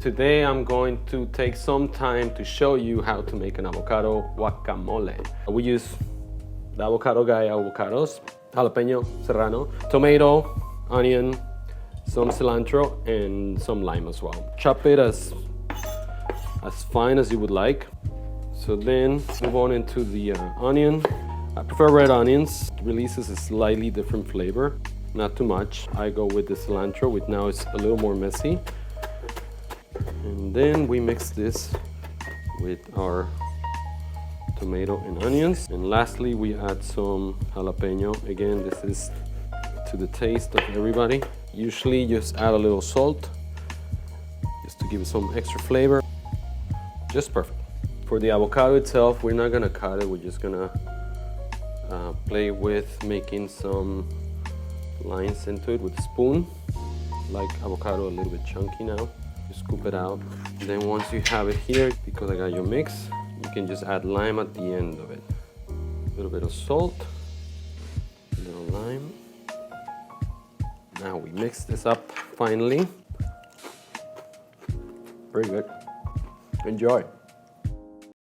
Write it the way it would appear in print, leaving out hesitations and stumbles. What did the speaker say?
Today I'm going to take some time to show you how to make an avocado guacamole. We use the avocado guy avocados, jalapeno serrano, tomato, onion, some cilantro, and some lime as well. Chop it as fine as you would like. So then move on into the onion. I prefer red onions. It releases a slightly different flavor, not too much. I go with the cilantro, which now is a little more messy. And then we mix this with our tomato and onions. And lastly, we add some jalapeno. Again, this is to the taste of everybody. Usually just add a little salt, just to give it some extra flavor. Just perfect. For the avocado itself, we're not gonna cut it. We're just gonna play with making some lines into it with a spoon. Like avocado a little bit chunky now. You scoop it out. And then once you have it here, because I got your mix, you can just add lime at the end of it. A little bit of salt, a little lime. Now we mix this up finally. Very good. Enjoy.